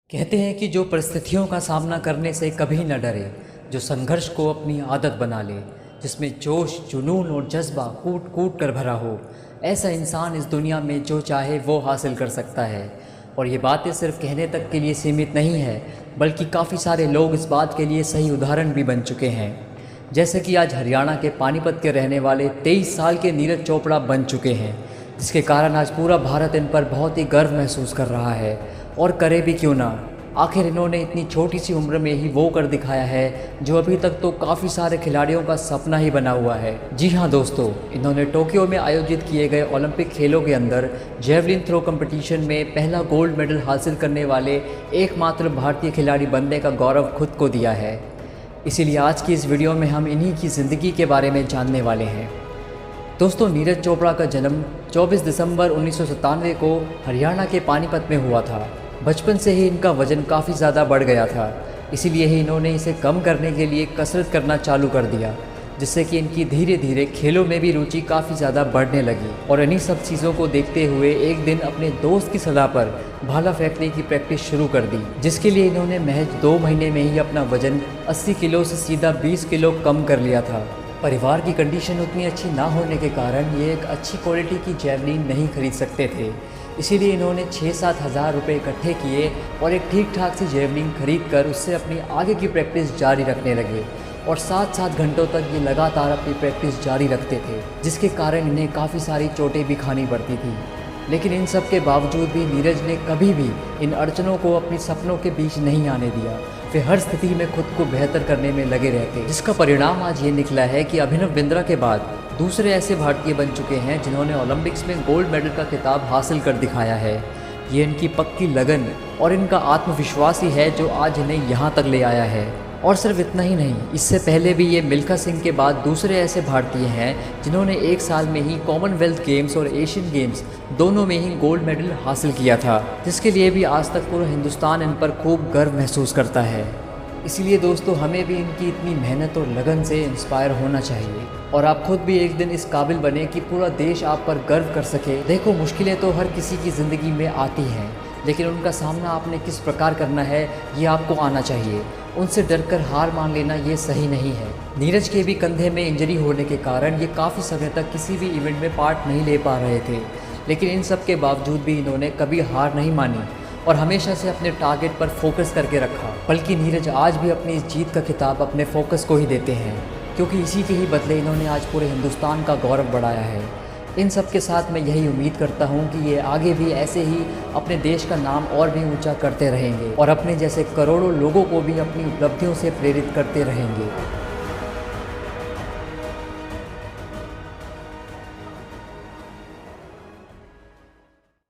कहते हैं कि जो परिस्थितियों का सामना करने से कभी न डरे, जो संघर्ष को अपनी आदत बना ले, जिसमें जोश, जुनून और जज्बा कूट कूट कर भरा हो, ऐसा इंसान इस दुनिया में जो चाहे वो हासिल कर सकता है। और ये बातें सिर्फ कहने तक के लिए सीमित नहीं है, बल्कि काफ़ी सारे लोग इस बात के लिए सही उदाहरण भी बन चुके हैं। जैसे कि आज हरियाणा के पानीपत के रहने वाले 23 साल के नीरज चोपड़ा बन चुके हैं, जिसके कारण आज पूरा भारत इन पर बहुत ही गर्व महसूस कर रहा है। और करे भी क्यों ना, आखिर इन्होंने इतनी छोटी सी उम्र में ही वो कर दिखाया है जो अभी तक तो काफ़ी सारे खिलाड़ियों का सपना ही बना हुआ है। जी हाँ दोस्तों, इन्होंने टोक्यो में आयोजित किए गए ओलंपिक खेलों के अंदर जेवलिन थ्रो कंपटीशन में पहला गोल्ड मेडल हासिल करने वाले एकमात्र भारतीय खिलाड़ी बनने का गौरव खुद को दिया है। इसीलिए आज की इस वीडियो में हम इन्हीं की ज़िंदगी के बारे में जानने वाले हैं। दोस्तों, नीरज चोपड़ा का जन्म 24 दिसंबर 1997 को हरियाणा के पानीपत में हुआ था। बचपन से ही इनका वजन काफ़ी ज़्यादा बढ़ गया था, इसीलिए ही इन्होंने इसे कम करने के लिए कसरत करना चालू कर दिया, जिससे कि इनकी धीरे धीरे खेलों में भी रुचि काफ़ी ज़्यादा बढ़ने लगी। और इन्हीं सब चीज़ों को देखते हुए एक दिन अपने दोस्त की सलाह पर भाला फेंकने की प्रैक्टिस शुरू कर दी, जिसके लिए इन्होंने महज 2 महीने में ही अपना वजन 80 किलो से सीधा 20 किलो कम कर लिया था। परिवार की कंडीशन उतनी अच्छी ना होने के कारण ये एक अच्छी क्वालिटी की जेवलिन नहीं खरीद सकते थे, इसीलिए इन्होंने 6-7 हज़ार रुपये इकट्ठे किए और एक ठीक ठाक सी जेवलिन खरीद कर उससे अपनी आगे की प्रैक्टिस जारी रखने लगे। और 7-7 घंटों तक ये लगातार अपनी प्रैक्टिस जारी रखते थे, जिसके कारण इन्हें काफ़ी सारी चोटें भी खानी पड़ती थी। लेकिन इन सब के बावजूद भी नीरज ने कभी भी इन अड़चनों को अपने सपनों के बीच नहीं आने दिया। वे हर स्थिति में खुद को बेहतर करने में लगे रहते, जिसका परिणाम आज ये निकला है कि अभिनव बिंद्रा के बाद दूसरे ऐसे भारतीय बन चुके हैं जिन्होंने ओलंपिक्स में गोल्ड मेडल का खिताब हासिल कर दिखाया है। ये इनकी पक्की लगन और इनका आत्मविश्वास ही है जो आज इन्हें यहाँ तक ले आया है। और सिर्फ इतना ही नहीं, इससे पहले भी ये मिल्खा सिंह के बाद दूसरे ऐसे भारतीय हैं जिन्होंने एक साल में ही कॉमनवेल्थ गेम्स और एशियन गेम्स दोनों में ही गोल्ड मेडल हासिल किया था, जिसके लिए भी आज तक पूरा हिंदुस्तान इन पर खूब गर्व महसूस करता है। इसीलिए दोस्तों, हमें भी इनकी इतनी मेहनत और लगन से इंस्पायर होना चाहिए और आप खुद भी एक दिन इस काबिल बने कि पूरा देश आप पर गर्व कर सके। देखो, मुश्किलें तो हर किसी की ज़िंदगी में आती हैं, लेकिन उनका सामना आपने किस प्रकार करना है ये आपको आना चाहिए। उनसे डरकर हार मान लेना ये सही नहीं है। नीरज के भी कंधे में इंजरी होने के कारण ये काफ़ी समय तक किसी भी इवेंट में पार्ट नहीं ले पा रहे थे, लेकिन इन सब के बावजूद भी इन्होंने कभी हार नहीं मानी और हमेशा से अपने टारगेट पर फोकस करके रखा। बल्कि नीरज आज भी अपनी इस जीत का खिताब अपने फोकस को ही देते हैं, क्योंकि इसी के ही बदले इन्होंने आज पूरे हिंदुस्तान का गौरव बढ़ाया है। इन सब के साथ मैं यही उम्मीद करता हूँ कि ये आगे भी ऐसे ही अपने देश का नाम और भी ऊंचा करते रहेंगे और अपने जैसे करोड़ों लोगों को भी अपनी उपलब्धियों से प्रेरित करते रहेंगे।